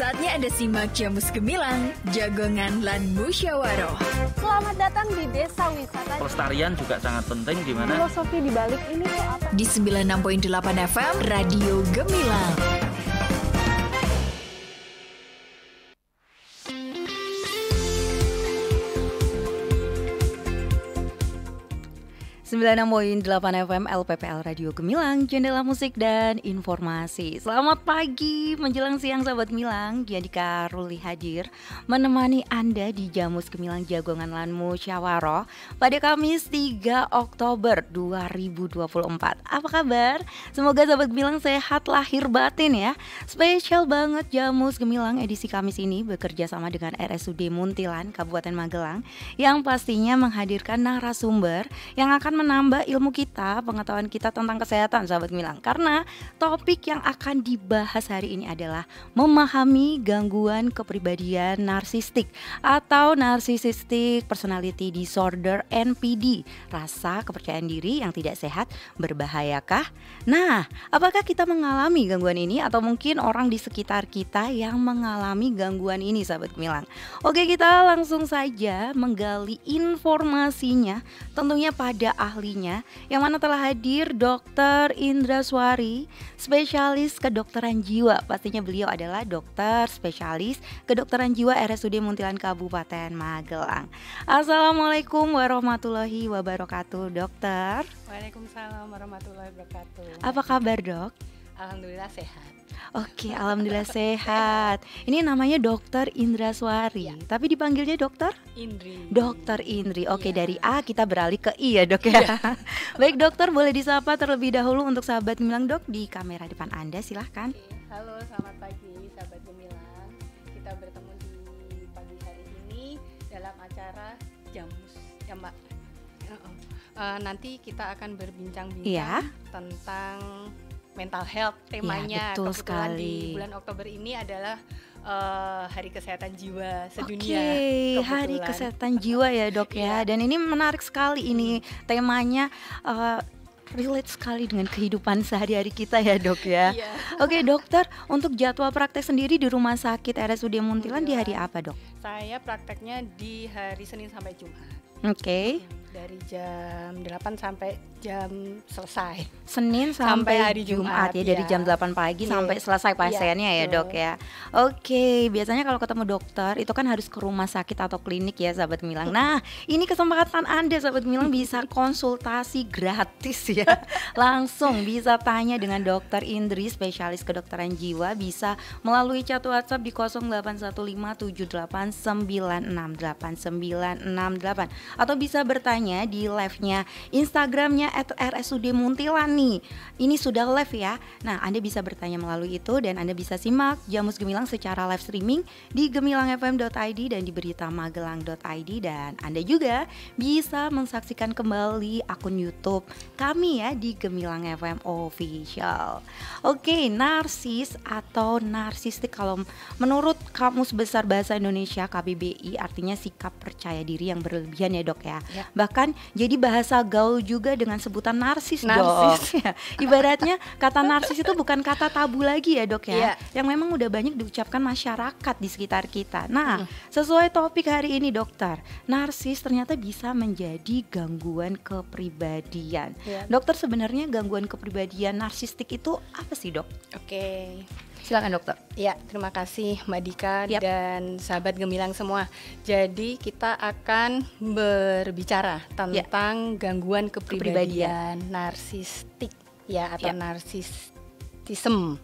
Saatnya Anda simak Jamus Gemilang, Jagongan lan Musyawaroh. Selamat datang di Desa Wisata. Pelestarian juga sangat penting di mana Filosofi di balik ini tuh apa? Di 96.8 FM, Radio Gemilang. .8 FM LPPL Radio Gemilang, jendela musik dan informasi. Selamat pagi menjelang siang sahabat Gemilang. Giandika Ruli hadir menemani Anda di Jamus Gemilang Jagongan lan Musyawaroh pada Kamis 3 Oktober 2024. Apa kabar? Semoga sahabat Gemilang sehat lahir batin ya. Spesial banget Jamus Gemilang edisi Kamis ini bekerja sama dengan RSUD Muntilan Kabupaten Magelang yang pastinya menghadirkan narasumber yang akan menambah ilmu kita, pengetahuan kita tentang kesehatan sahabat Gemilang. Karena topik yang akan dibahas hari ini adalah memahami gangguan kepribadian narsistik atau Narcissistic Personality Disorder (NPD). Rasa kepercayaan diri yang tidak sehat berbahayakah? Nah, apakah kita mengalami gangguan ini atau mungkin orang di sekitar kita yang mengalami gangguan ini sahabat Gemilang? Oke, kita langsung saja menggali informasinya tentunya pada ahlinya yang mana telah hadir Dr. Indra Swari, spesialis kedokteran jiwa. Pastinya beliau adalah dokter spesialis kedokteran jiwa RSUD Muntilan Kabupaten Magelang. Assalamualaikum warahmatullahi wabarakatuh, dokter. Waalaikumsalam warahmatullahi wabarakatuh. Apa kabar, dok? Alhamdulillah sehat. Oke, alhamdulillah sehat. Ini namanya Dokter Indra Swari, Ya. tapi dipanggilnya dokter? Indri. Dokter Indri. Oke, Ya. dari A kita beralih ke I ya, dok ya. Baik, dokter, boleh disapa terlebih dahulu untuk sahabat Gemilang, dok, di kamera depan Anda, silahkan. Oke, halo, selamat pagi sahabat Gemilang. Kita bertemu di pagi hari ini dalam acara Jamus ya, Mbak. Nanti kita akan berbincang-bincang Iya. tentang mental health temanya. Ya, betul Kebetulan sekali. di bulan Oktober ini adalah Hari Kesehatan Jiwa Sedunia. Oke, Hari Kebetulan. Kesehatan Jiwa ya, dok ya. Dan ini menarik sekali ini temanya relate sekali dengan kehidupan sehari-hari kita ya, dok ya. Iya. Oke, dokter, untuk jadwal praktek sendiri di Rumah Sakit RSUD Muntilan di hari apa, dok? Saya prakteknya di hari Senin sampai Jumat. Oke, Dari jam 8 sampai jam selesai. Senin Sampai sampai hari Jumat ya, Jumat, dari ya. jam 8 pagi Iya. sampai selesai pasiennya ya, betul. dok ya. Oke, biasanya kalau ketemu dokter itu kan harus ke rumah sakit atau klinik ya, sahabat Gemilang. Nah, ini kesempatan Anda sahabat Gemilang bisa konsultasi gratis ya. Langsung bisa tanya dengan Dokter Indri, spesialis kedokteran jiwa, bisa melalui chat WhatsApp di 081578968968 atau bisa bertanya di live-nya Instagramnya @rsud Muntilan nih. Ini sudah live ya. Nah, Anda bisa bertanya melalui itu dan Anda bisa simak Jamus Gemilang secara live streaming di gemilangfm.id dan di beritamagelang.id, dan Anda juga bisa menyaksikan kembali akun YouTube kami ya di Gemilang FM Official. Oke, narsis atau narsistik kalau menurut Kamus Besar Bahasa Indonesia KBBI artinya sikap percaya diri yang berlebihan ya, dok ya. Ya. Bahkan jadi bahasa gaul juga dengan sebutan narsis, dok. Narsis. Ya, ibaratnya kata narsis itu bukan kata tabu lagi ya, dok ya. Iya. Yang memang udah banyak diucapkan masyarakat di sekitar kita. Nah, sesuai topik hari ini, dokter, narsis ternyata bisa menjadi gangguan kepribadian. Ya. Dokter, sebenarnya gangguan kepribadian narsistik itu apa sih, dok? Oke. Silakan, dokter. Ya, terima kasih Mbak Dika Yap. dan sahabat Gemilang semua. Jadi kita akan berbicara tentang gangguan kepribadian narsistik ya, atau Yap. narsistism.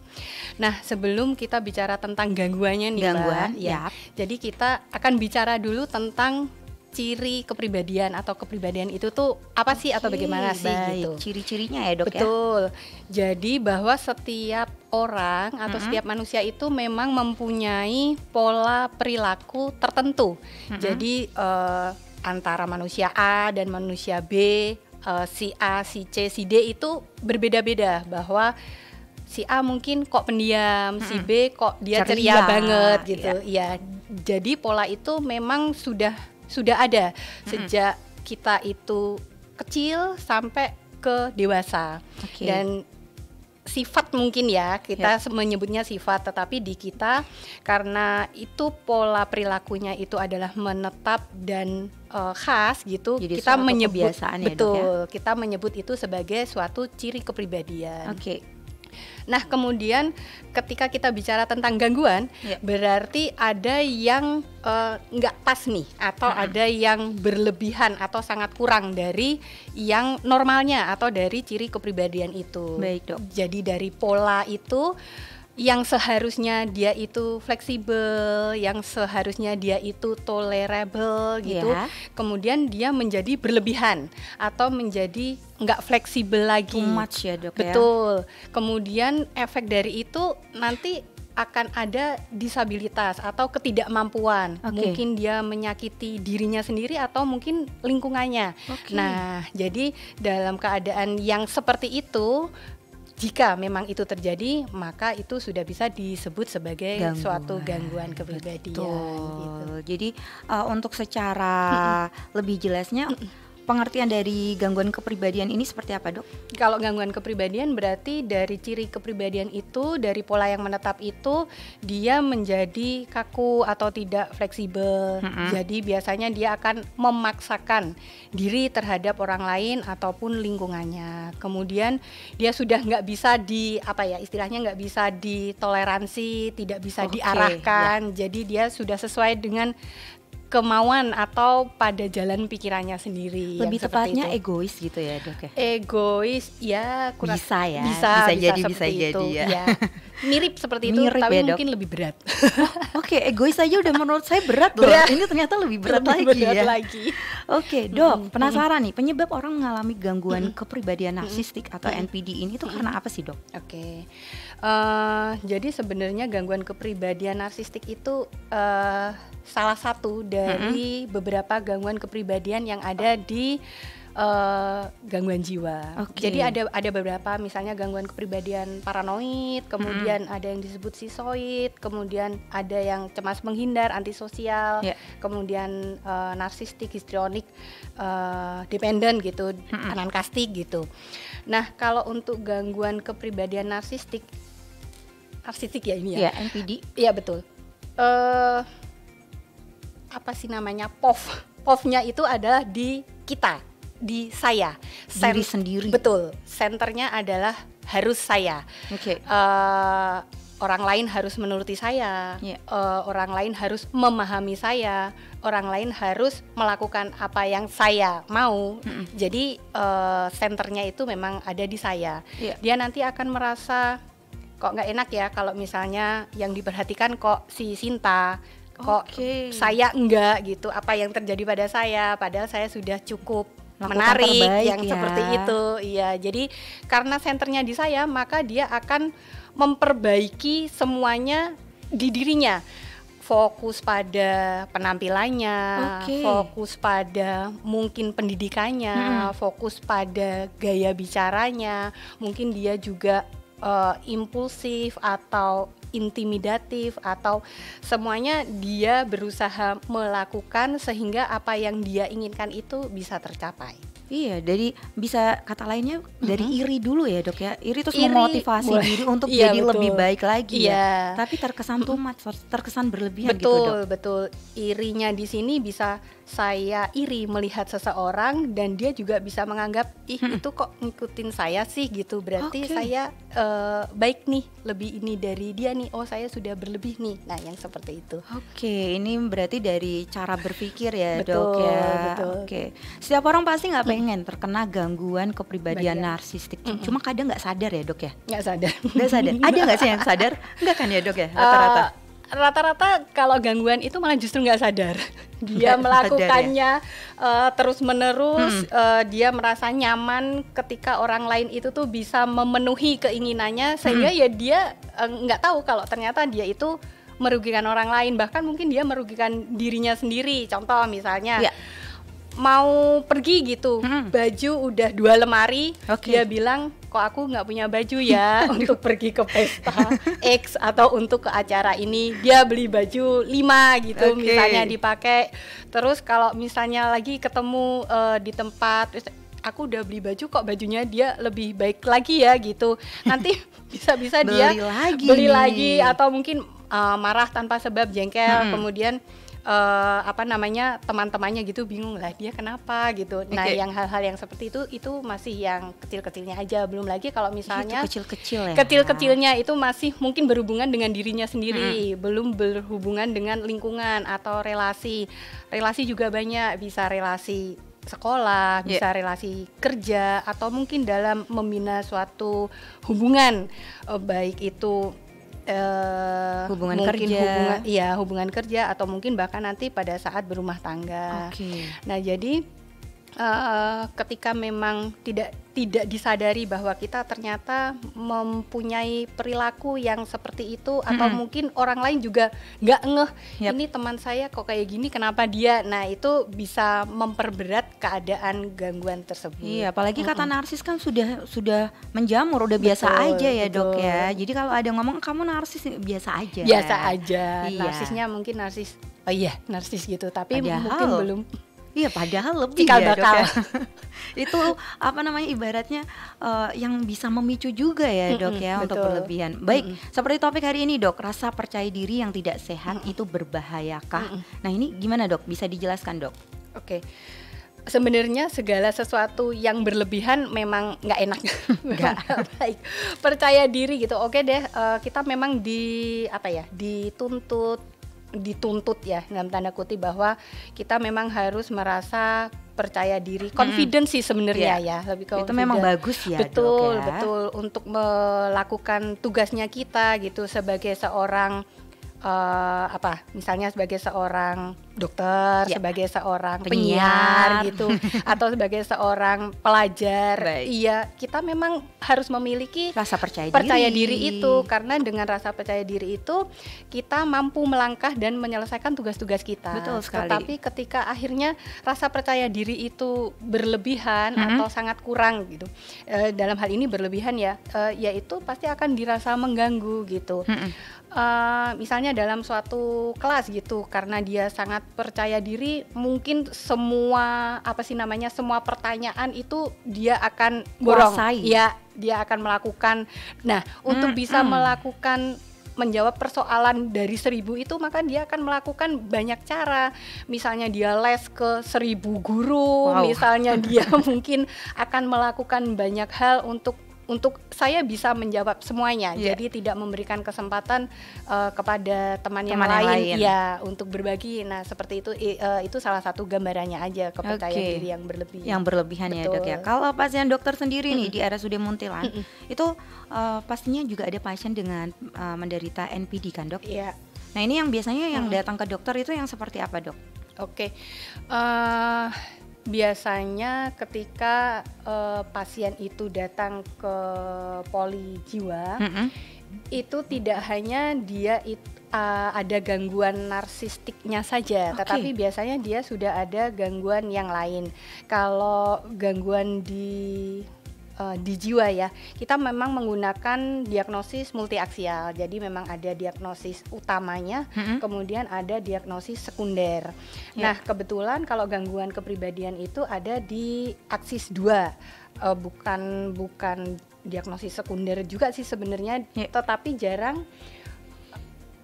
Nah, sebelum kita bicara tentang gangguannya nih, Gangguan, Mbak, ya. yap. Jadi kita akan bicara dulu tentang ciri kepribadian atau kepribadian itu tuh apa sih atau bagaimana sih Baik, gitu. ciri-cirinya ya, dok ya. Betul. Jadi bahwa setiap orang atau setiap manusia itu memang mempunyai pola perilaku tertentu. Jadi antara manusia A dan manusia B, si A, si C, si D itu berbeda-beda, bahwa si A mungkin kok pendiam, si B kok dia ceria Ceria, banget gitu. Iya. Jadi pola itu memang sudah ada sejak kita itu kecil sampai ke dewasa. Oke. Dan sifat mungkin ya, kita menyebutnya sifat, tetapi di kita karena itu pola perilakunya itu adalah menetap dan khas gitu. Jadi kita suatu menyebut kebiasaan ya, Dok, betul, kita menyebut itu sebagai suatu ciri kepribadian. Oke. Nah, kemudian ketika kita bicara tentang gangguan, berarti ada yang nggak pas nih, atau ada yang berlebihan atau sangat kurang dari yang normalnya atau dari ciri kepribadian itu. Baik, Dok. Jadi dari pola itu yang seharusnya dia itu fleksibel, yang seharusnya dia itu tolerable gitu, kemudian dia menjadi berlebihan atau menjadi nggak fleksibel lagi. Too much ya, Dok. Betul. Kemudian efek dari itu nanti akan ada disabilitas atau ketidakmampuan. Mungkin dia menyakiti dirinya sendiri atau mungkin lingkungannya. Nah, jadi dalam keadaan yang seperti itu, jika memang itu terjadi, maka itu sudah bisa disebut sebagai suatu gangguan kepribadian. Gitu. Jadi untuk secara lebih jelasnya, pengertian dari gangguan kepribadian ini seperti apa, Dok? Kalau gangguan kepribadian berarti dari ciri kepribadian itu, dari pola yang menetap itu, dia menjadi kaku atau tidak fleksibel. Jadi biasanya dia akan memaksakan diri terhadap orang lain ataupun lingkungannya. Kemudian dia sudah nggak bisa istilahnya nggak bisa ditoleransi, tidak bisa diarahkan. Jadi dia sudah sesuai dengan kemauan atau pada jalan pikirannya sendiri. Lebih tepatnya egois gitu ya, Dok ya? Egois ya, kurang bisa jadi ya. Mirip seperti itu, Mirip tapi ya, mungkin lebih berat. Oke, egois aja udah menurut saya berat loh. Ini ternyata lebih berat lagi. Oke, Dok, penasaran nih, penyebab orang mengalami gangguan kepribadian narsistik atau NPD ini tuh karena apa sih, Dok? Oke. Jadi sebenarnya gangguan kepribadian narsistik itu salah satu dari beberapa gangguan kepribadian yang ada di gangguan jiwa. Jadi ada beberapa, misalnya gangguan kepribadian paranoid, kemudian ada yang disebut skizoid, kemudian ada yang cemas menghindar, antisosial, kemudian narsistik, histrionik, dependent gitu, anankastik gitu. Nah, kalau untuk gangguan kepribadian narsistik ya ini ya. NPD. Iya, betul. Apa sih namanya? POV-nya itu adalah di kita, di saya, diri sendiri. Betul. Senternya adalah harus saya. Orang lain harus menuruti saya. Orang lain harus memahami saya. Orang lain harus melakukan apa yang saya mau. Jadi senternya itu memang ada di saya. Dia nanti akan merasa kok nggak enak ya kalau misalnya yang diperhatikan kok si Sinta, kok saya enggak gitu, apa yang terjadi pada saya, padahal saya sudah cukup menarik yang seperti itu. Iya, jadi karena senternya di saya, maka dia akan memperbaiki semuanya di dirinya. Fokus pada penampilannya, fokus pada mungkin pendidikannya, fokus pada gaya bicaranya, mungkin dia juga impulsif atau intimidatif, atau semuanya dia berusaha melakukan sehingga apa yang dia inginkan itu bisa tercapai. Iya, dari bisa kata lainnya dari iri dulu ya, Dok ya. Iri terus memotivasi diri untuk jadi lebih baik lagi ya. Tapi terkesan terkesan berlebihan gitu, Dok. Betul. Irinya di sini bisa saya iri melihat seseorang dan dia juga bisa menganggap itu kok ngikutin saya sih gitu, berarti saya baik nih, lebih ini dari dia nih, oh saya sudah berlebih nih. Nah, yang seperti itu. Ini berarti dari cara berpikir ya, Dok ya. Betul. Setiap orang pasti nggak pengen terkena gangguan kepribadian narsistik. Cuma kadang nggak sadar ya, Dok ya. Nggak sadar. Ada nggak sih yang sadar? Nggak kan ya, Dok ya, rata-rata. Rata-rata kalau gangguan itu malah justru nggak sadar. Dia melakukannya terus-menerus. Dia merasa nyaman ketika orang lain itu tuh bisa memenuhi keinginannya, sehingga ya dia nggak tahu kalau ternyata dia itu merugikan orang lain, bahkan mungkin dia merugikan dirinya sendiri. Contoh misalnya mau pergi gitu, baju udah 2 lemari, dia bilang kok aku nggak punya baju ya untuk pergi ke pesta X atau untuk ke acara ini. Dia beli baju 5 gitu misalnya dipakai. Terus kalau misalnya lagi ketemu di tempat, aku udah beli baju kok bajunya dia lebih baik lagi ya gitu. Nanti bisa-bisa dia beli lagi atau mungkin marah tanpa sebab, jengkel, kemudian teman-temannya gitu bingung lah dia kenapa gitu. Nah, yang hal-hal yang seperti itu masih yang kecil-kecilnya aja. Belum lagi kalau misalnya kecil-kecil ya. Kecil-kecilnya itu masih mungkin berhubungan dengan dirinya sendiri, belum berhubungan dengan lingkungan atau relasi. Relasi juga banyak, bisa relasi sekolah, bisa relasi kerja, atau mungkin dalam membina suatu hubungan, baik itu hubungan kerja, hubungan kerja, atau mungkin bahkan nanti pada saat berumah tangga. Nah, jadi ketika memang tidak disadari bahwa kita ternyata mempunyai perilaku yang seperti itu, atau mungkin orang lain juga nggak ngeh, ini teman saya kok kayak gini, kenapa dia? Nah, itu bisa memperberat keadaan gangguan tersebut. Iya, apalagi kata narsis kan sudah menjamur, udah biasa aja ya dok ya. Jadi kalau ada ngomong kamu narsis, biasa aja. Biasa aja. Iya. Narsisnya mungkin narsis, narsis gitu, tapi mungkin belum. Iya, padahal lebih ya dok ya. Itu ibaratnya yang bisa memicu juga ya dok ya, untuk berlebihan. Baik, seperti topik hari ini dok, rasa percaya diri yang tidak sehat itu berbahayakah? Nah, ini gimana dok, bisa dijelaskan dok? Oke. Sebenarnya segala sesuatu yang berlebihan memang nggak enak, nggak baik. Percaya diri gitu, oke deh, kita memang dituntut ya dalam tanda kutip bahwa kita memang harus merasa percaya diri, confidence sih sebenarnya ya, lebih confident. Itu memang bagus ya. Betul, dok, ya. Betul, untuk melakukan tugasnya kita gitu sebagai seorang misalnya sebagai seorang dokter, sebagai seorang penyiar gitu, atau sebagai seorang pelajar. Iya, kita memang harus memiliki rasa percaya diri itu, karena dengan rasa percaya diri itu kita mampu melangkah dan menyelesaikan tugas-tugas kita. Betul sekali. Tetapi ketika akhirnya rasa percaya diri itu berlebihan atau sangat kurang gitu, dalam hal ini berlebihan yaitu pasti akan dirasa mengganggu gitu. Misalnya dalam suatu kelas gitu, karena dia sangat percaya diri, mungkin semua semua pertanyaan itu dia akan borong. Ya, dia akan melakukan. Nah, untuk bisa menjawab persoalan dari 1000 itu, maka dia akan melakukan banyak cara. Misalnya dia les ke 1000 guru, misalnya dia mungkin akan melakukan banyak hal untuk saya bisa menjawab semuanya. Jadi tidak memberikan kesempatan kepada teman yang lain ya untuk berbagi. Nah, seperti itu salah satu gambarannya aja kepercayaan diri yang berlebihan. Yang berlebihan. Betul. Ya dok ya. Kalau pasien dokter sendiri nih di RSUD Muntilan itu pastinya juga ada pasien dengan menderita NPD kan dok? Iya. Nah, ini yang biasanya yang datang ke dokter itu yang seperti apa dok? Oke. Biasanya ketika pasien itu datang ke poli jiwa, itu tidak hanya dia ada gangguan narsistiknya saja, tetapi biasanya dia sudah ada gangguan yang lain. Kalau gangguan di jiwa ya, kita memang menggunakan diagnosis multiaksial. Jadi memang ada diagnosis utamanya, kemudian ada diagnosis sekunder. Nah, kebetulan kalau gangguan kepribadian itu ada di aksis 2, bukan diagnosis sekunder juga sih sebenarnya, tetapi jarang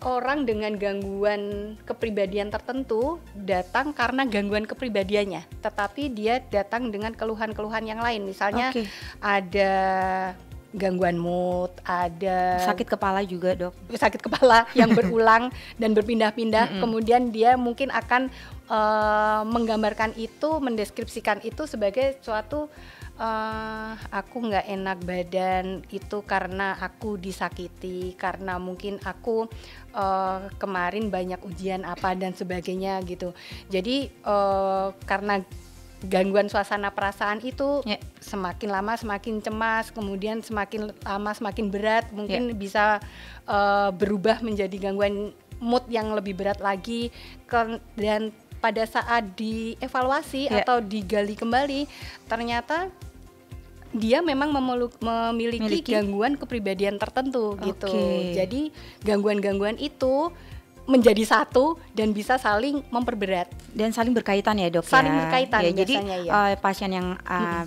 orang dengan gangguan kepribadian tertentu datang karena gangguan kepribadiannya, tetapi dia datang dengan keluhan-keluhan yang lain. Misalnya ada gangguan mood, ada sakit kepala juga dok, sakit kepala yang berulang dan berpindah-pindah. Kemudian dia mungkin akan menggambarkan itu, mendeskripsikan itu sebagai suatu aku nggak enak badan itu karena aku disakiti, karena mungkin aku kemarin banyak ujian apa dan sebagainya gitu. Jadi karena gangguan suasana perasaan itu semakin lama semakin cemas, kemudian semakin lama semakin berat, mungkin bisa berubah menjadi gangguan mood yang lebih berat lagi. Dan pada saat dievaluasi atau digali kembali, ternyata dia memang memiliki gangguan kepribadian tertentu gitu. Jadi gangguan-gangguan itu menjadi satu dan bisa saling memperberat dan saling berkaitan ya dok. Saling berkaitan ya, jadi biasanya, ya. Pasien yang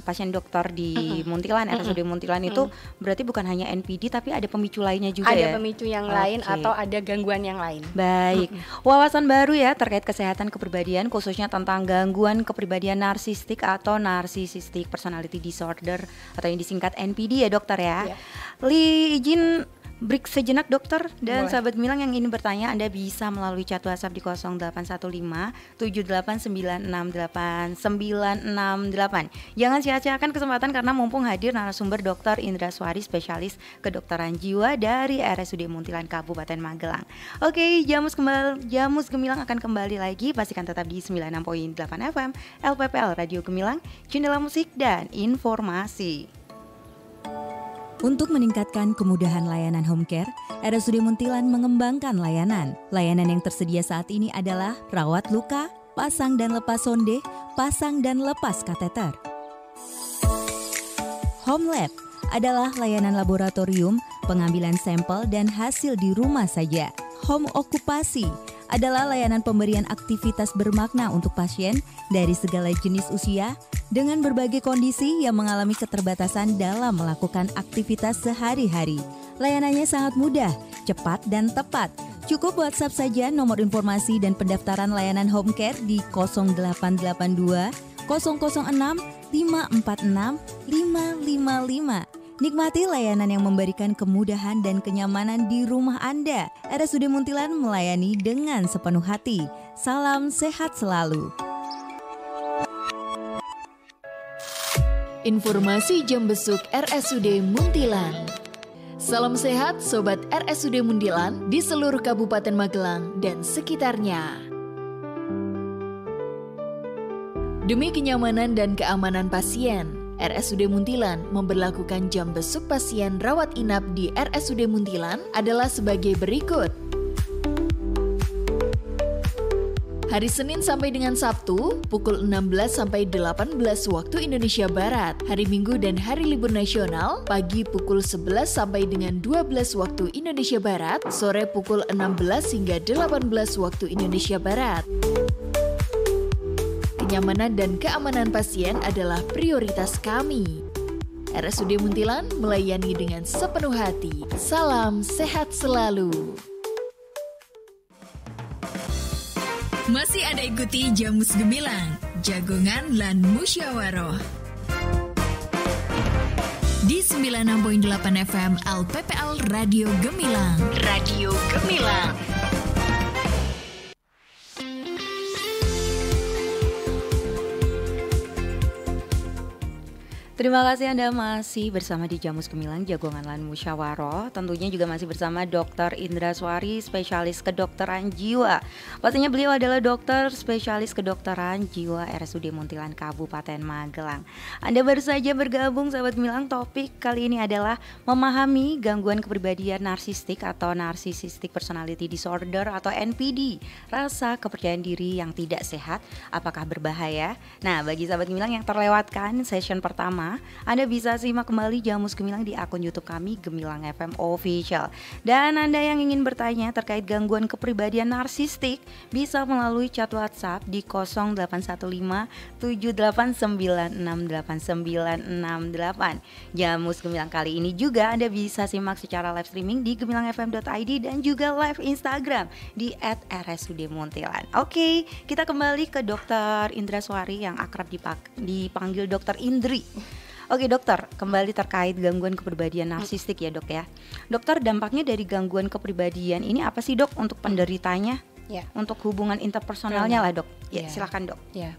pasien dokter di Muntilan, RSUD Muntilan itu berarti bukan hanya NPD tapi ada pemicu lainnya juga ya. Ada pemicu yang lain atau ada gangguan yang lain. Baik, wawasan baru ya terkait kesehatan kepribadian khususnya tentang gangguan kepribadian narsistik atau narcissistic personality disorder atau yang disingkat NPD ya dokter ya. Izin break sejenak dokter dan sahabat Gemilang yang ingin bertanya, Anda bisa melalui chat WhatsApp di 0815 78968 Jangan sia-siakan kesempatan karena mumpung hadir narasumber Dr. Indra Swari, spesialis kedokteran jiwa dari RSUD Muntilan Kabupaten Magelang. Oke, Jamus Gemilang akan kembali lagi, pastikan tetap di 96.8 FM LPPL Radio Gemilang, jendela musik dan informasi. Untuk meningkatkan kemudahan layanan home care, RSUD Muntilan mengembangkan layanan. Layanan yang tersedia saat ini adalah rawat luka, pasang dan lepas sonde, pasang dan lepas kateter. Home Lab adalah layanan laboratorium, pengambilan sampel dan hasil di rumah saja. Home Okupasi adalah layanan pemberian aktivitas bermakna untuk pasien dari segala jenis usia dengan berbagai kondisi yang mengalami keterbatasan dalam melakukan aktivitas sehari-hari. Layanannya sangat mudah, cepat dan tepat. Cukup WhatsApp saja nomor informasi dan pendaftaran layanan home care di 0882 006 546 555. Nikmati layanan yang memberikan kemudahan dan kenyamanan di rumah Anda. RSUD Muntilan melayani dengan sepenuh hati. Salam sehat selalu. Informasi jam besuk RSUD Muntilan. Salam sehat Sobat RSUD Muntilan di seluruh Kabupaten Magelang dan sekitarnya. Demi kenyamanan dan keamanan pasien, RSUD Muntilan memberlakukan jam besuk pasien rawat inap di RSUD Muntilan adalah sebagai berikut. Hari Senin sampai dengan Sabtu, pukul 16 sampai 18 waktu Indonesia Barat. Hari Minggu dan hari libur nasional, pagi pukul 11 sampai dengan 12 waktu Indonesia Barat, sore pukul 16 hingga 18 waktu Indonesia Barat. Kenyamanan dan keamanan pasien adalah prioritas kami. RSUD Muntilan melayani dengan sepenuh hati. Salam sehat selalu. Masih Anda ikuti Jamus Gemilang, Jagongan lan Musyawaroh. Di 96.8 FM LPPL Radio Gemilang. Radio Gemilang. Terima kasih Anda masih bersama di Jamus Gemilang, Jagongan lan Musyawaroh. Tentunya juga masih bersama Dr. Indra Swari, spesialis kedokteran jiwa. Pastinya beliau adalah dokter spesialis kedokteran jiwa RSUD Muntilan Kabupaten Magelang. Anda baru saja bergabung sahabat Gemilang. Topik kali ini adalah memahami gangguan kepribadian narsistik atau narcissistic personality disorder atau NPD. Rasa kepercayaan diri yang tidak sehat, apakah berbahaya? Nah, bagi sahabat Gemilang yang terlewatkan session pertama, Anda bisa simak kembali Jamus Gemilang di akun YouTube kami Gemilang FM Official. Dan Anda yang ingin bertanya terkait gangguan kepribadian narsistik bisa melalui chat WhatsApp di 0815 78968 Jamus Gemilang kali ini juga Anda bisa simak secara live streaming di gemilangfm.id dan juga live Instagram di @rsud Muntilan. Oke, kita kembali ke Dr. Indra Swari yang akrab dipanggil Dr. Indri. Oke dokter, kembali terkait gangguan kepribadian narsistik ya dok ya. Dokter, dampaknya dari gangguan kepribadian ini apa sih dok untuk penderitanya? Ya. Untuk hubungan interpersonalnya lah dok. Ya, silakan dok. Ya.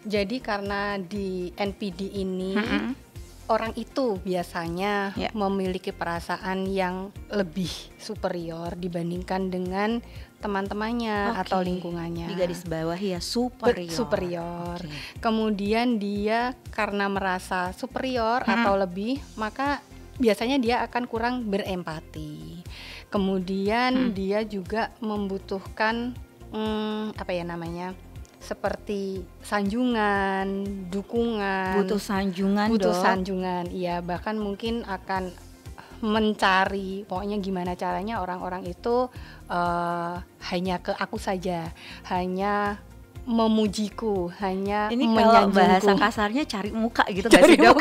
Jadi karena di NPD ini orang itu biasanya memiliki perasaan yang lebih superior dibandingkan dengan teman-temannya atau lingkungannya. Di garis bawah ya superior. Superior. Kemudian dia karena merasa superior atau lebih, maka biasanya dia akan kurang berempati. Kemudian dia juga membutuhkan seperti sanjungan, dukungan. Butuh sanjungan, butuh sanjungan, iya, bahkan mungkin akan mencari, pokoknya gimana caranya orang-orang itu hanya ke aku saja, hanya memujiku, hanya Ini kalau menyanjungku. bahasa kasarnya cari muka gitu nggak sih dok?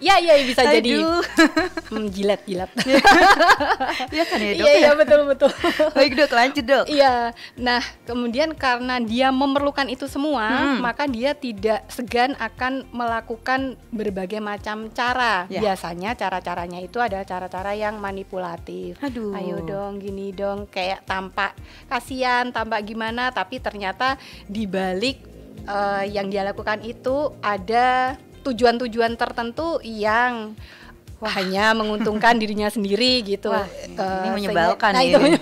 Ya bisa jadi Aduh. jilat. Iya kan ya dok? Iya betul. Baik dok, lanjut dok. Iya, nah kemudian karena dia memerlukan itu semua, maka dia tidak segan akan melakukan berbagai macam cara. Ya. Biasanya cara-caranya itu adalah cara-cara yang manipulatif. Aduh. Ayo dong, gini dong, kayak tampak kasihan, tampak gimana, tapi ternyata di balik yang dia lakukan itu ada tujuan-tujuan tertentu yang hanya menguntungkan dirinya sendiri gitu. Wah, ini menyebalkan sehingga, ini.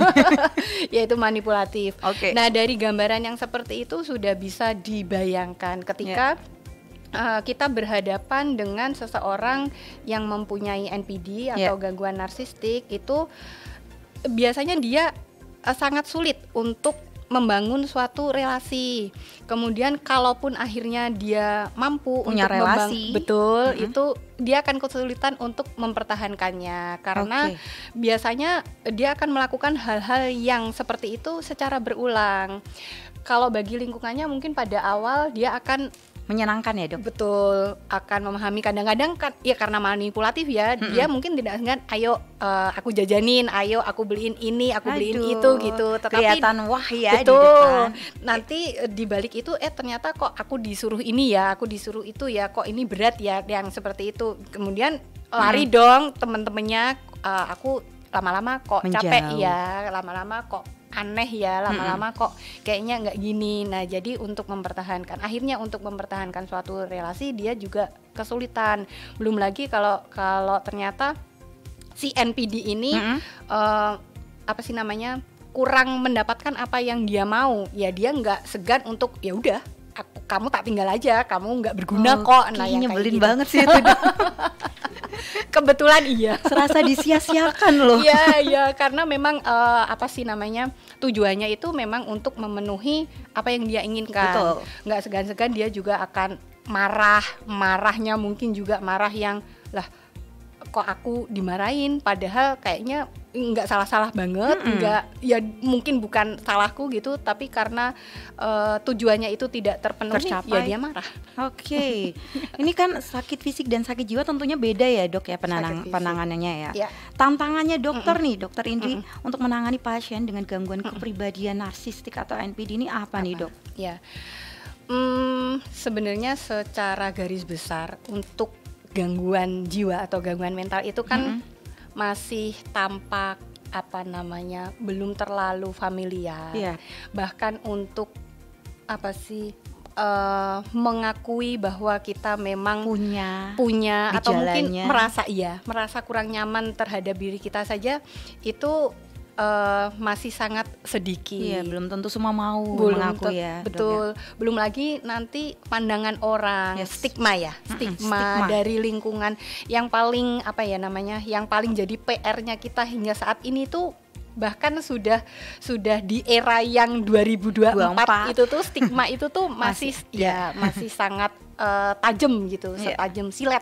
yaitu manipulatif. Oke. Nah, dari gambaran yang seperti itu sudah bisa dibayangkan ketika kita berhadapan dengan seseorang yang mempunyai NPD atau gangguan narsistik, itu biasanya dia sangat sulit untuk membangun suatu relasi. Kemudian kalaupun akhirnya dia mampu punya untuk relasi, itu dia akan kesulitan untuk mempertahankannya karena biasanya dia akan melakukan hal-hal yang seperti itu secara berulang. Kalau bagi lingkungannya mungkin pada awal dia akan Menyenangkan ya dok? betul, akan memahami. Kadang-kadang kan ya karena manipulatif ya, dia mungkin tidak segan, ayo aku jajanin, ayo aku beliin ini, aku beliin itu gitu. Tetapi kelihatan wah ya di betul, depan. nanti di balik itu ternyata kok aku disuruh ini ya, aku disuruh itu ya, kok ini berat ya, yang seperti itu. Kemudian lari dong teman-temannya, aku lama-lama kok capek Menjauh. ya, lama-lama kok aneh ya, lama-lama kok kayaknya nggak gini. Nah, jadi untuk mempertahankan suatu relasi dia juga kesulitan. Belum lagi kalau ternyata si NPD ini kurang mendapatkan apa yang dia mau, ya dia nggak segan untuk ya udah kamu tak tinggal aja, kamu nggak berguna kok. Nah, yang nyebelin kayak gitu. banget sih itu dok. Kebetulan iya. Serasa disia-siakan loh. Iya, karena memang tujuannya itu memang untuk memenuhi apa yang dia inginkan. Betul. Nggak segan-segan dia juga akan marahnya mungkin juga marah yang lah kok aku dimarahin, padahal kayaknya nggak salah-salah banget, nggak, ya mungkin bukan salahku gitu, tapi karena tujuannya itu tidak terpenuhi, Tercapai. ya dia marah. Oke, ini kan sakit fisik dan sakit jiwa tentunya beda ya dok ya Sakit fisik. penanganannya ya. Ya. Tantangannya dokter nih, dokter Indri untuk menangani pasien dengan gangguan kepribadian narsistik atau NPD ini apa nih dok? Ya, sebenarnya secara garis besar untuk gangguan jiwa atau gangguan mental itu kan masih tampak belum terlalu familiar. Iya. Bahkan untuk mengakui bahwa kita memang punya atau mungkin gejalanya. merasa kurang nyaman terhadap diri kita saja itu masih sangat sedikit. Iya, belum tentu semua mau Belum mengaku ya. Dok, betul. ya. Belum lagi nanti pandangan orang, Yes. stigma stigma. dari lingkungan yang paling yang paling jadi PR-nya kita hingga saat ini tuh, bahkan sudah di era yang 2024 itu tuh stigma itu tuh masih sangat tajam gitu, setajam silet.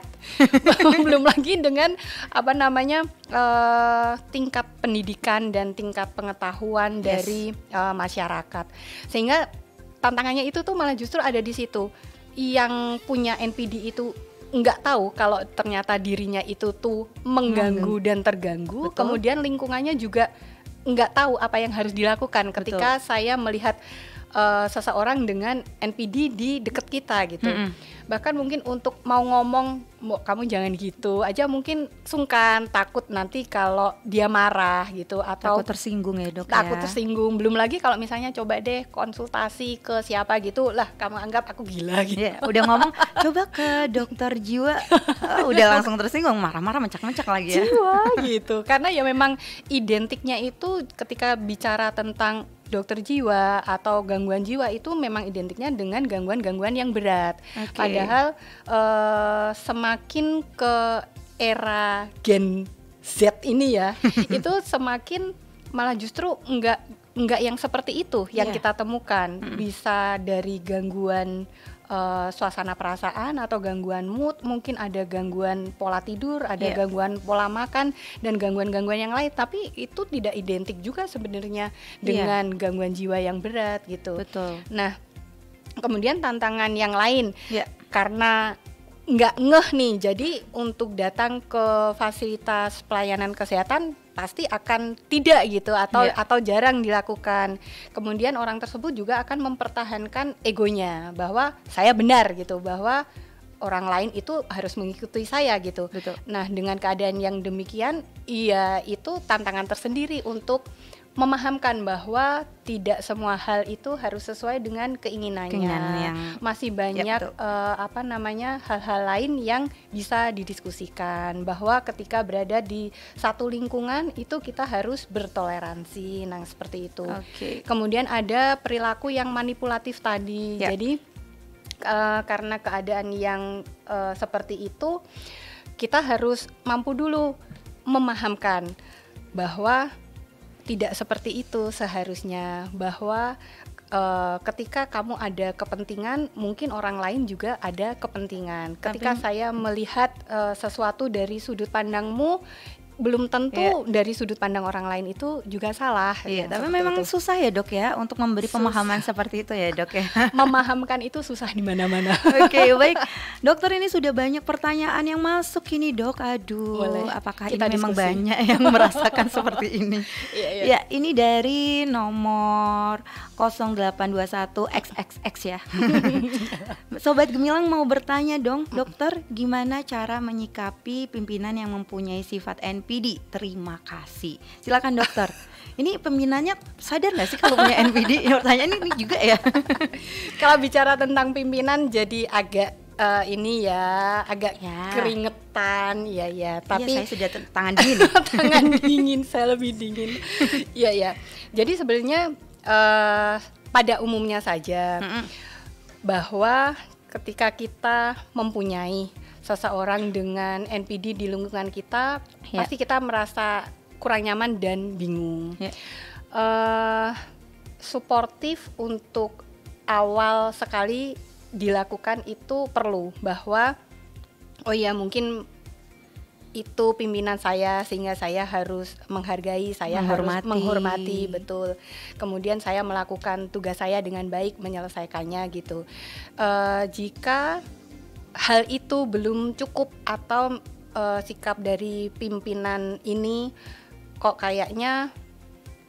Belum lagi dengan tingkat pendidikan dan tingkat pengetahuan dari masyarakat, sehingga tantangannya itu tuh malah justru ada di situ. Yang punya NPD itu nggak tahu kalau ternyata dirinya itu tuh mengganggu dan terganggu. Betul. Kemudian lingkungannya juga nggak tahu apa yang harus dilakukan ketika saya melihat seseorang dengan NPD di dekat kita gitu. Bahkan mungkin untuk mau ngomong, kamu jangan gitu aja mungkin sungkan, takut nanti kalau dia marah gitu, atau Takut tersinggung ya dok takut ya. tersinggung. Belum lagi kalau misalnya coba deh konsultasi ke siapa gitu, lah kamu anggap aku gila gitu. Iya, udah ngomong coba ke dokter jiwa, udah langsung tersinggung, marah-marah, mencak-mencak lagi ya. Jiwa gitu. Karena ya memang identiknya itu ketika bicara tentang dokter jiwa atau gangguan jiwa itu memang identiknya dengan gangguan-gangguan yang berat. Oke. Padahal semakin ke era Gen Z ini ya, itu semakin malah justru enggak yang seperti itu yang kita temukan. Bisa dari gangguan suasana perasaan atau gangguan mood, mungkin ada gangguan pola tidur, ada gangguan pola makan dan gangguan-gangguan yang lain, tapi itu tidak identik juga sebenarnya dengan gangguan jiwa yang berat gitu. Betul. Nah, kemudian tantangan yang lain karena nggak ngeh nih, jadi untuk datang ke fasilitas pelayanan kesehatan pasti akan tidak gitu atau jarang dilakukan. Kemudian orang tersebut juga akan mempertahankan egonya bahwa saya benar gitu, bahwa orang lain itu harus mengikuti saya gitu. Betul. Nah, dengan keadaan yang demikian, itu tantangan tersendiri untuk memahamkan bahwa tidak semua hal itu harus sesuai dengan keinginannya. Masih banyak hal-hal lain yang bisa didiskusikan, bahwa ketika berada di satu lingkungan itu kita harus bertoleransi. Nah, seperti itu. Kemudian ada perilaku yang manipulatif tadi. Jadi karena keadaan yang seperti itu, kita harus mampu dulu memahamkan bahwa tidak seperti itu seharusnya, bahwa ketika kamu ada kepentingan, mungkin orang lain juga ada kepentingan. Ketika saya melihat sesuatu dari sudut pandangmu, belum tentu dari sudut pandang orang lain itu juga salah. Tapi memang susah ya Dok ya untuk memberi pemahaman seperti itu ya Dok ya. Memahamkan itu susah di mana-mana. Oke, baik. Dokter, ini sudah banyak pertanyaan yang masuk ini Dok. Aduh, boleh. Apakah kita ini memang banyak yang merasakan seperti ini? Ya, ini dari nomor 0821XXX ya. Sobat Gemilang mau bertanya dong, Dokter, gimana cara menyikapi pimpinan yang mempunyai sifat NPD? Terima kasih. Silakan Dokter. Ini pemimpinannya sadar nggak sih kalau punya NPD? Pertanyaan ini juga ya. Kalau bicara tentang pimpinan jadi agak agak keringetan, tapi saya sudah tangan dingin. Tangan dingin, saya lebih dingin. Jadi sebenarnya pada umumnya saja bahwa ketika kita mempunyai seseorang dengan NPD di lingkungan kita, pasti kita merasa kurang nyaman dan bingung. Suportif untuk awal sekali dilakukan itu perlu, bahwa mungkin itu pimpinan saya sehingga saya harus menghargai, saya harus menghormati, betul. Kemudian saya melakukan tugas saya dengan baik, menyelesaikannya gitu. Jika hal itu belum cukup atau sikap dari pimpinan ini kok kayaknya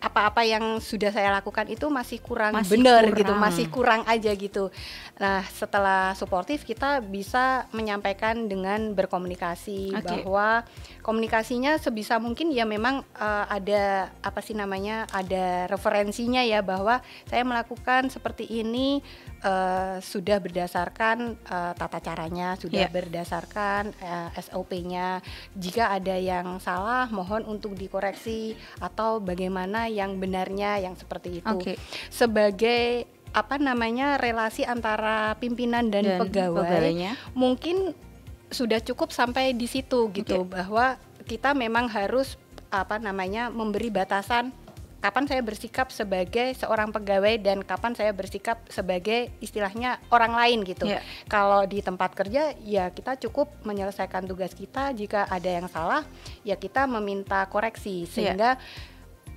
apa-apa yang sudah saya lakukan itu masih kurang benar gitu, masih kurang aja gitu. Nah, setelah suportif kita bisa menyampaikan dengan berkomunikasi, bahwa komunikasinya sebisa mungkin memang ada ada referensinya ya, bahwa saya melakukan seperti ini sudah berdasarkan tata caranya, sudah berdasarkan SOP-nya. Jika ada yang salah, mohon untuk dikoreksi atau bagaimana yang benarnya, yang seperti itu. Sebagai relasi antara pimpinan dan pegawainya mungkin sudah cukup sampai di situ gitu, bahwa kita memang harus memberi batasan kapan saya bersikap sebagai seorang pegawai dan kapan saya bersikap sebagai istilahnya orang lain gitu. Kalau di tempat kerja kita cukup menyelesaikan tugas kita, jika ada yang salah kita meminta koreksi, sehingga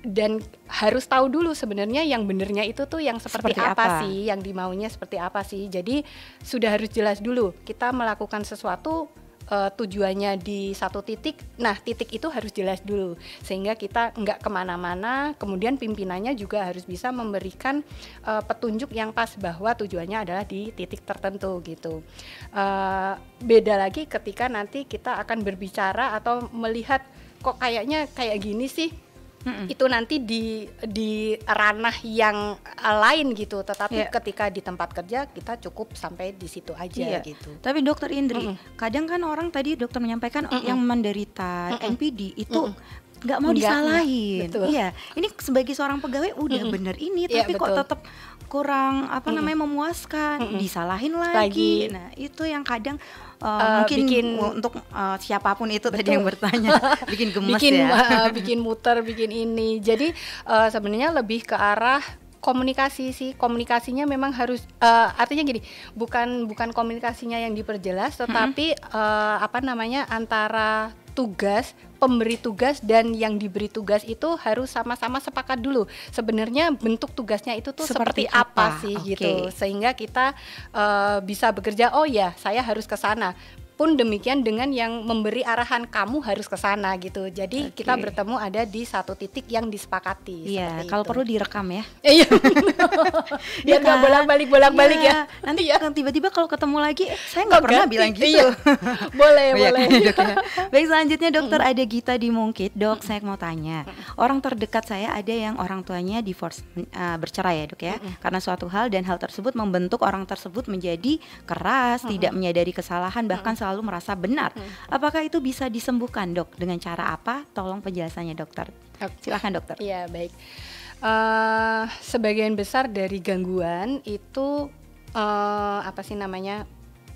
dan harus tahu dulu sebenarnya yang benernya itu tuh yang seperti apa sih, yang dimaunya seperti apa sih. Jadi sudah harus jelas dulu kita melakukan sesuatu tujuannya di satu titik. Nah, titik itu harus jelas dulu sehingga kita nggak kemana-mana. Kemudian pimpinannya juga harus bisa memberikan petunjuk yang pas bahwa tujuannya adalah di titik tertentu gitu. Beda lagi ketika nanti kita akan berbicara atau melihat kok kayaknya kayak gini sih. Itu nanti di ranah yang lain gitu, tetapi ketika di tempat kerja kita cukup sampai di situ aja gitu. Tapi Dokter Indri, kadang kan orang tadi dokter menyampaikan yang menderita NPD itu nggak mau disalahin. Iya, ini sebagai seorang pegawai udah bener ini, tapi kok tetap kurang memuaskan, disalahin lagi. Nah, itu yang kadang mungkin untuk siapapun itu tadi yang bertanya bikin gemes, bikin muter, bikin ini. Jadi sebenarnya lebih ke arah komunikasi sih, komunikasinya memang harus artinya gini, bukan komunikasinya yang diperjelas, tetapi antara pemberi tugas dan yang diberi tugas itu harus sama-sama sepakat dulu. Sebenarnya bentuk tugasnya itu tuh seperti apa sih gitu, sehingga kita bisa bekerja. Oh ya, saya harus ke sana. Pun demikian dengan yang memberi arahan, kamu harus ke sana gitu. Jadi kita bertemu ada di satu titik yang disepakati. Iya, kalau perlu direkam ya. Iya. Biar nggak bolak-balik ya. Nanti kan tiba-tiba kalau ketemu lagi, saya nggak pernah bilang gitu. Iya. Boleh. Dok, ya. Baik, selanjutnya dokter ada Gita di Mungkit. Dok, saya mau tanya. Orang terdekat saya ada yang orang tuanya divorce, bercerai ya dok ya. Karena suatu hal dan hal tersebut membentuk orang tersebut menjadi keras, tidak menyadari kesalahan, bahkan selalu merasa benar. Apakah itu bisa disembuhkan dok? Dengan cara apa? Tolong penjelasannya dokter. Silakan dokter. Iya, baik. Sebagian besar dari gangguan itu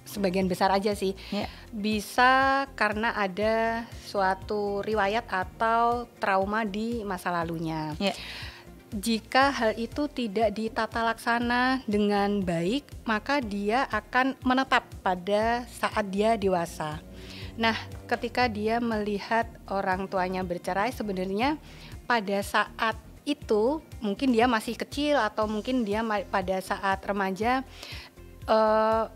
sebagian besar aja sih. Bisa karena ada suatu riwayat atau trauma di masa lalunya. Jika hal itu tidak ditata laksana dengan baik, maka dia akan menetap pada saat dia dewasa. Nah, ketika dia melihat orang tuanya bercerai, sebenarnya pada saat itu mungkin dia masih kecil atau mungkin dia pada saat remaja.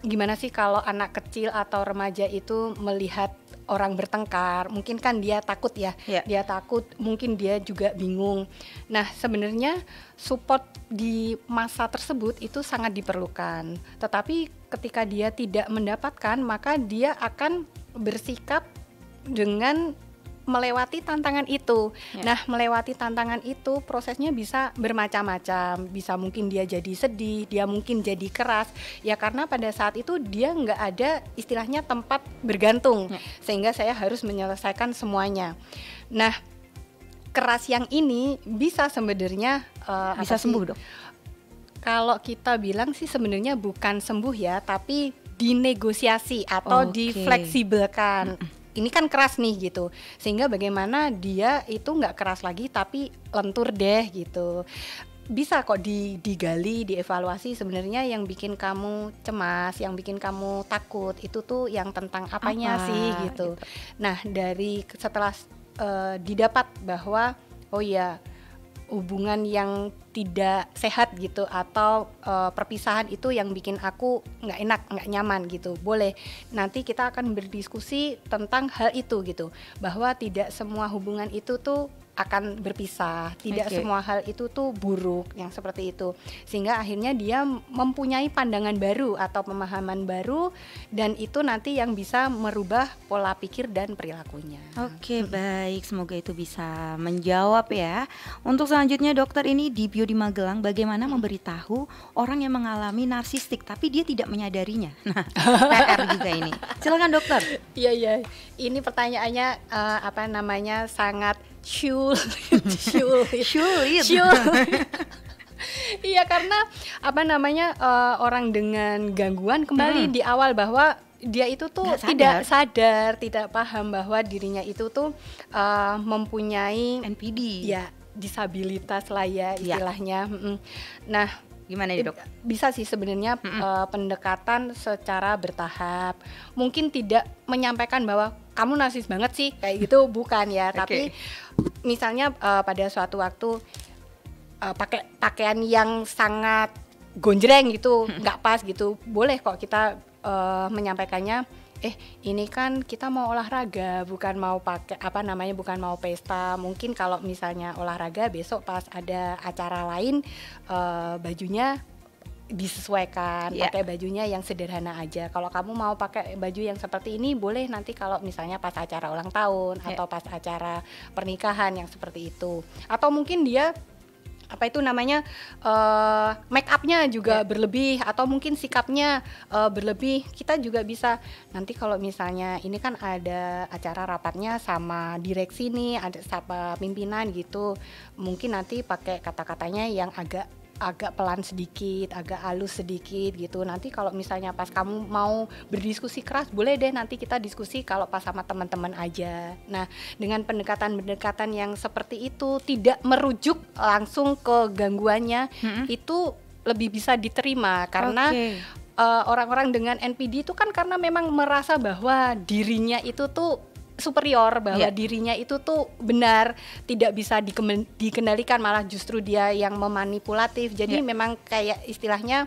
Gimana sih kalau anak kecil atau remaja itu melihat orang bertengkar, mungkin kan dia takut ya. Dia takut, mungkin dia juga bingung. Nah, sebenarnya support di masa tersebut itu sangat diperlukan. Tetapi ketika dia tidak mendapatkan, maka dia akan bersikap dengan melewati tantangan itu. Nah, melewati tantangan itu prosesnya bisa bermacam-macam. Bisa mungkin dia jadi sedih, dia mungkin jadi keras. Ya karena pada saat itu dia nggak ada istilahnya tempat bergantung. Sehingga saya harus menyelesaikan semuanya. Nah, keras yang ini bisa sebenarnya bisa sembuh dok? Kalau kita bilang sih sebenarnya bukan sembuh ya, tapi dinegosiasi atau difleksibelkan. Ini kan keras nih gitu, sehingga bagaimana dia itu nggak keras lagi tapi lentur deh gitu. Bisa kok digali, dievaluasi sebenarnya yang bikin kamu cemas, yang bikin kamu takut itu tuh yang tentang apanya sih gitu. Nah, dari setelah didapat bahwa oh ya hubungan yang tidak sehat gitu atau perpisahan itu yang bikin aku nggak enak, nggak nyaman gitu, boleh nanti kita akan berdiskusi tentang hal itu gitu, bahwa tidak semua hubungan itu tuh akan berpisah, tidak semua hal itu tuh buruk yang seperti itu, sehingga akhirnya dia mempunyai pandangan baru atau pemahaman baru, dan itu nanti yang bisa merubah pola pikir dan perilakunya. Baik, semoga itu bisa menjawab ya. Untuk selanjutnya dokter, ini di Bio di Magelang, bagaimana memberitahu orang yang mengalami narsistik tapi dia tidak menyadarinya. Nah, PR juga ini. Silakan dokter. Iya, ini pertanyaannya sangat sulit. Iya, karena orang dengan gangguan kembali di awal bahwa dia itu tuh tidak sadar, tidak paham bahwa dirinya itu tuh mempunyai NPD. Ya, disabilitas lah ya istilahnya. Nah, gimana nih dok? Bisa sih sebenarnya pendekatan secara bertahap. Mungkin tidak menyampaikan bahwa kamu narsis banget sih kayak gitu, bukan ya. Tapi misalnya pada suatu waktu pakai pakaian yang sangat gonjreng gitu, nggak pas gitu, boleh kok kita menyampaikannya. Ini kan kita mau olahraga, bukan mau pakai bukan mau pesta. Mungkin kalau misalnya olahraga besok pas ada acara lain, bajunya disesuaikan, pakai bajunya yang sederhana aja. Kalau kamu mau pakai baju yang seperti ini, boleh nanti kalau misalnya pas acara ulang tahun atau pas acara pernikahan yang seperti itu. Atau mungkin dia make upnya juga berlebih, atau mungkin sikapnya berlebih. Kita juga bisa nanti kalau misalnya ini kan ada acara rapatnya sama direksi nih, ada sama pimpinan gitu, mungkin nanti pakai kata-katanya yang agak agak pelan sedikit, agak halus sedikit gitu. Nanti kalau misalnya pas kamu mau berdiskusi keras, boleh deh nanti kita diskusi kalau pas sama teman-teman aja. Nah, dengan pendekatan-pendekatan yang seperti itu tidak merujuk langsung ke gangguannya, itu lebih bisa diterima karena orang-orang dengan NPD itu kan karena memang merasa bahwa dirinya itu tuh superior, bahwa dirinya itu tuh benar, tidak bisa dikendalikan, malah justru dia yang memanipulatif. Jadi memang kayak istilahnya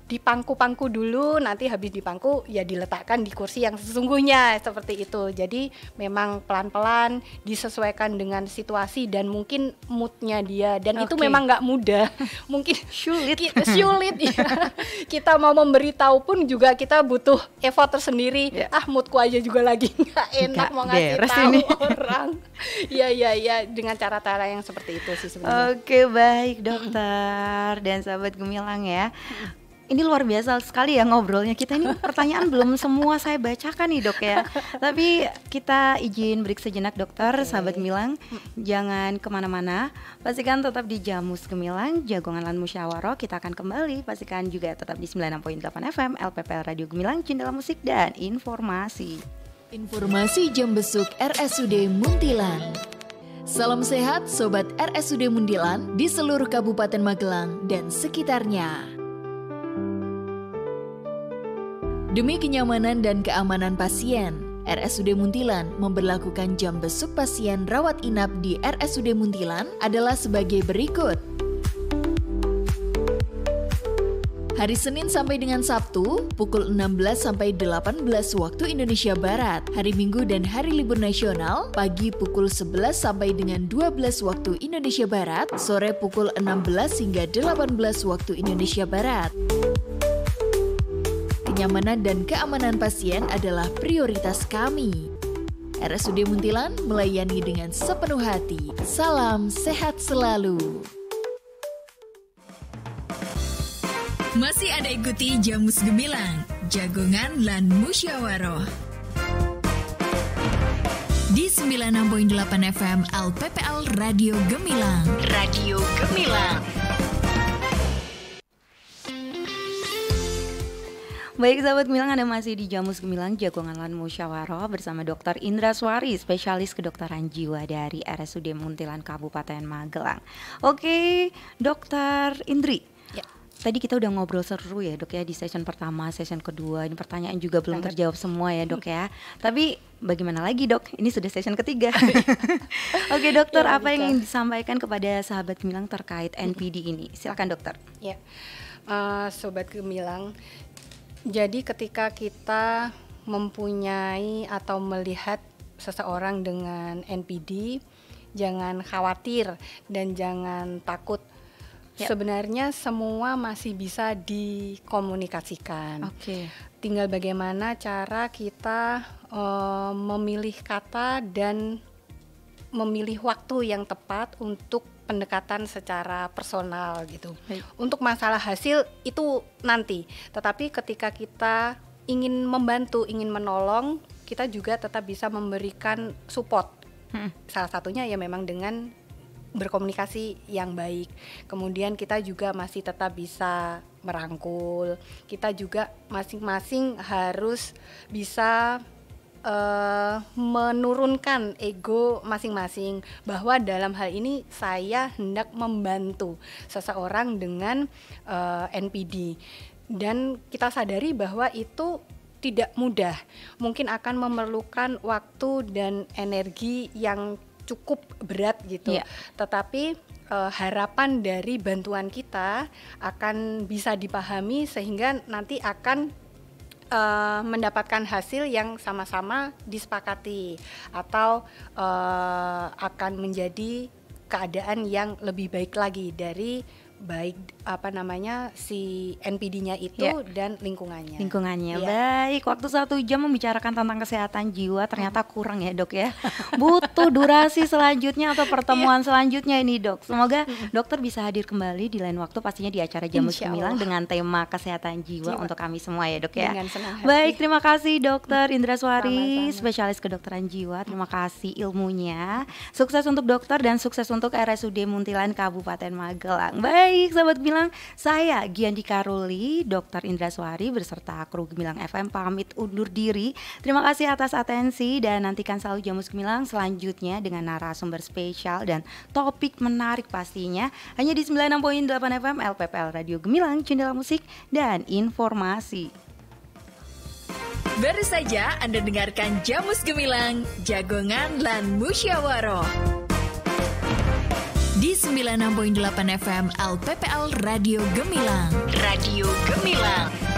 dipangku-pangku dulu, nanti habis dipangku ya diletakkan di kursi yang sesungguhnya, seperti itu. Jadi memang pelan-pelan disesuaikan dengan situasi dan mungkin moodnya dia, dan itu memang nggak mudah. Mungkin sulit ya. Kita mau memberitahu pun juga kita butuh effort tersendiri. Moodku aja juga lagi nggak enak mau ngasih tahu orang. Ya dengan cara-cara yang seperti itu sih sebenarnya. Oke, baik dokter dan sahabat Gemilang ya. Ini luar biasa sekali ya ngobrolnya kita. Ini pertanyaan belum semua saya bacakan nih dok ya. Tapi kita izin break sejenak dokter, sahabat Gemilang. Jangan kemana-mana, pastikan tetap di Jamus Gemilang, Jagongan Lan Musyawarah. Kita akan kembali, pastikan juga tetap di 96.8 FM LPPL Radio Gemilang, Jendela Musik dan Informasi. Informasi jam besuk RSUD Muntilan. Salam sehat Sobat RSUD Muntilan di seluruh Kabupaten Magelang dan sekitarnya. Demi kenyamanan dan keamanan pasien, RSUD Muntilan memberlakukan jam besuk pasien rawat inap di RSUD Muntilan adalah sebagai berikut. Hari Senin sampai dengan Sabtu, pukul 16 sampai 18 waktu Indonesia Barat. Hari Minggu dan hari libur nasional, pagi pukul 11 sampai dengan 12 waktu Indonesia Barat, sore pukul 16 hingga 18 waktu Indonesia Barat. Kenyamanan dan keamanan pasien adalah prioritas kami. RSUD Muntilan melayani dengan sepenuh hati. Salam sehat selalu. Masih Anda ikuti Jamus Gemilang, Jagongan Lan Musyawarah. Di 96.8 FM LPPL Radio Gemilang. Radio Gemilang. Baik sahabat Gemilang, Anda masih di Jamus Gemilang, Jagongan Lan Musyawarah bersama Dr. Indra Swari, spesialis kedokteran jiwa dari RSUD Muntilan Kabupaten Magelang. Oke, Dokter Indri. Ya. Tadi kita udah ngobrol seru ya dok ya di session pertama, session kedua. Ini pertanyaan juga belum terjawab semua ya dok ya. Tapi bagaimana lagi dok? Ini sudah session ketiga. Oke dokter, ya, apa yang ingin disampaikan kepada sahabat Gemilang terkait NPD ini? Silakan dokter. Ya, Sobat Gemilang. Jadi ketika kita mempunyai atau melihat seseorang dengan NPD, jangan khawatir dan jangan takut. Sebenarnya semua masih bisa dikomunikasikan. Tinggal bagaimana cara kita memilih kata dan memilih waktu yang tepat untuk pendekatan secara personal gitu. Untuk masalah hasil itu nanti, tetapi ketika kita ingin membantu, ingin menolong, kita juga tetap bisa memberikan support. Salah satunya ya memang dengan berkomunikasi yang baik. Kemudian kita juga masih tetap bisa merangkul. Kita juga masing-masing harus bisa menurunkan ego masing-masing, bahwa dalam hal ini saya hendak membantu seseorang dengan NPD, dan kita sadari bahwa itu tidak mudah, mungkin akan memerlukan waktu dan energi yang cukup berat gitu. Tetapi harapan dari bantuan kita akan bisa dipahami sehingga nanti akan mendapatkan hasil yang sama-sama disepakati atau akan menjadi keadaan yang lebih baik lagi dari baik si NPD-nya itu dan lingkungannya. Baik, waktu 1 jam membicarakan tentang kesehatan jiwa ternyata kurang ya dok ya. Butuh durasi selanjutnya atau pertemuan selanjutnya ini dok. Semoga dokter bisa hadir kembali di lain waktu, pastinya di acara Jamus Gemilang dengan tema kesehatan jiwa untuk kami semua ya dok ya. Dengan senang hati. Baik, terima kasih dokter Indraswari, spesialis kedokteran jiwa. Terima kasih ilmunya. Sukses untuk dokter dan sukses untuk RSUD Muntilan Kabupaten Magelang. Baik sahabat Gemilang, saya Giandika Ruli, Dr. Indraswari beserta kru Gemilang FM pamit undur diri. Terima kasih atas atensi dan nantikan selalu Jamus Gemilang selanjutnya dengan narasumber spesial dan topik menarik pastinya hanya di 96.8 FM LPPL Radio Gemilang, Jendela Musik dan Informasi. Baru saja Anda dengarkan Jamus Gemilang, Jagongan lan Musyawaroh di 96.8 FM LPPL Radio Gemilang. Radio Gemilang.